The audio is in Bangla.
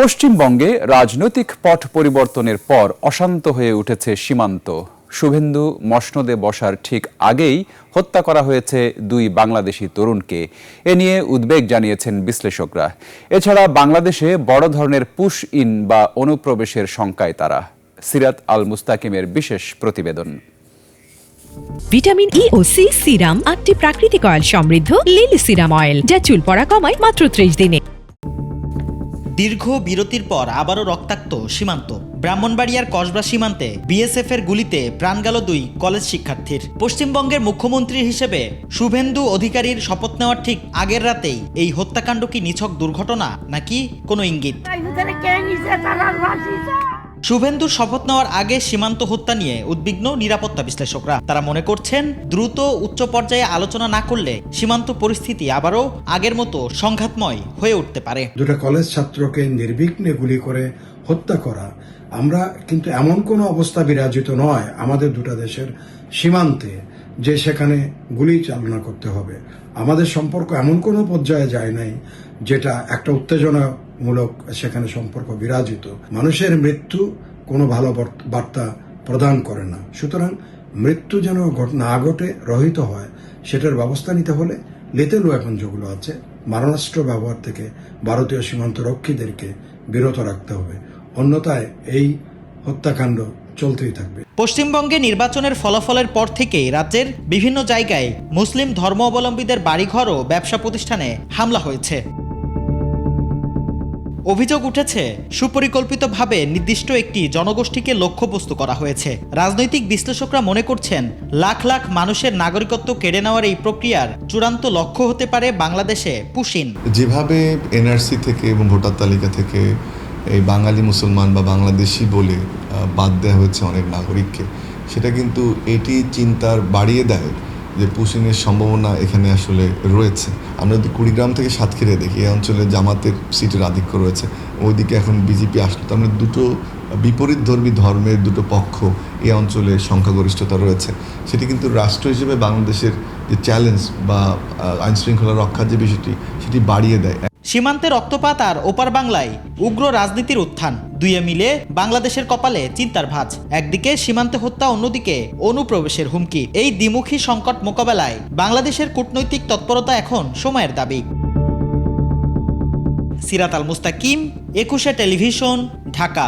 পশ্চিমবঙ্গে রাজনৈতিক পট পরিবর্তনের পর অশান্ত হয়ে উঠেছে সীমান্ত। শুভেন্দু মসনদে বসার ঠিক আগেই হত্যা করা হয়েছে দুই বাংলাদেশি তরুণকে। এ নিয়ে উদ্বেগ জানিয়েছেন বিশ্লেষকরা। এছাড়া বাংলাদেশে বড় ধরনের পুশ ইন বা অনুপ্রবেশের শঙ্কায় তারা। সিরাত আল মুস্তাকিমের বিশেষ প্রতিবেদন। ভিটামিন ই ও সি সিরাম 8টি প্রাকৃতিক অয়েল সমৃদ্ধ লিলি সিরাম অয়েল, যা চুল পড়া কমায় মাত্র 30 দিনে। দীর্ঘ বিরতির পর আবারও রক্তাক্ত সীমান্ত। ব্রাহ্মণবাড়িয়ার কসবা সীমান্তে বিএসএফ এর গুলিতে প্রাণ গেল দুই কলেজ শিক্ষার্থীর। পশ্চিমবঙ্গের মুখ্যমন্ত্রী হিসেবে শুভেন্দু অধিকারীর শপথ নেওয়ার ঠিক আগের রাতেই এই হত্যাকাণ্ড কি নিছক দুর্ঘটনা নাকি কোনো ইঙ্গিত? শুভেন্দুর শপথ নেওয়ার আগে সীমান্ত হত্যা নিয়ে উদ্বিগ্ন নিরাপত্তা বিশ্লেষকরা। তারা মনে করছেন, দ্রুত উচ্চ পর্যায়ে আলোচনা না করলে সীমান্ত পরিস্থিতি আবারও আগের মতো সংঘাতময় হয়ে উঠতে পারে। দুটো কলেজ ছাত্রকে নির্বিঘ্নে গুলি করে হত্যা করা, আমরা কিন্তু এমন কোনো অবস্থা বিরাজিত নয় আমাদের দুটো দেশের সীমান্তে যে সেখানে গুলি চালনা করতে হবে। আমাদের সম্পর্ক এমন কোনো পর্যায়ে যায় নাই যেটা একটা উত্তেজনামূলক সেখানে সম্পর্ক বিরাজিত। মানুষের মৃত্যু কোনো ভালো বার্তা প্রদান করে না। সুতরাং মৃত্যু যেন না ঘটে, রহিত হয়, সেটার ব্যবস্থা নিতে হলে লিথেল ওয়েপন যেগুলো আছে, মারণাস্ত্র ব্যবহার থেকে ভারতীয় সীমান্ত রক্ষীদেরকে বিরত রাখতে হবে। অন্যথায় এই হত্যাকাণ্ড চলতেই থাকবে। পশ্চিমবঙ্গে নির্বাচনের ফলাফলের পর থেকেই রাজ্যের বিভিন্ন জায়গায় মুসলিম ধর্মাবলম্বীদের বাড়িঘর ও ব্যবসা প্রতিষ্ঠানে হামলা হয়েছে। অভিযোগ উঠেছে, সুপরিকল্পিতভাবে নির্দিষ্ট একটি জনগোষ্ঠীকে লক্ষ্যবস্তু করা হয়েছে। রাজনৈতিক বিশ্লেষকরা মনে করছেন, লাখ লাখ মানুষের নাগরিকত্ব কেড়ে নেওয়ার এই প্রক্রিয়ার চূড়ান্ত লক্ষ্য হতে পারে বাংলাদেশে পুশিন। যেভাবে এনআরসি থেকে এবং ভোটার তালিকা থেকে এই বাঙালি মুসলমান বা বাংলাদেশি বলে বাদ দেওয়া হয়েছে অনেক নাগরিককে, সেটা কিন্তু এটি চিন্তার বাড়িয়ে দেয় যে পুশিনের সম্ভাবনা এখানে আসলে রয়েছে। আমরা যদি কুড়িগ্রাম থেকে সাতক্ষীরা দেখি, এই অঞ্চলে জামাতের সিটের আধিক্য রয়েছে, ওইদিকে এখন বিজেপি আসলো। তার মানে দুটো বিপরীতধর্মী ধর্মের দুটো পক্ষ এই অঞ্চলে সংখ্যাগরিষ্ঠতা রয়েছে। সেটি কিন্তু রাষ্ট্র হিসেবে বাংলাদেশের যে চ্যালেঞ্জ বা আইনশৃঙ্খলা রক্ষার যে বিষয়টি, সেটি বাড়িয়ে দেয়। সীমান্তে রক্তপাত আর ওপার বাংলায় উগ্র রাজনীতির উত্থান, দুইয়ে মিলে বাংলাদেশের কপালে চিন্তার ভাঁজ। একদিকে সীমান্তে হত্যা, অন্যদিকে অনুপ্রবেশের হুমকি। এই দ্বিমুখী সংকট মোকাবেলায় বাংলাদেশের কূটনৈতিক তৎপরতা এখন সময়ের দাবি। সিরাত আল মুস্তাকিম, 21 টেলিভিশন, ঢাকা।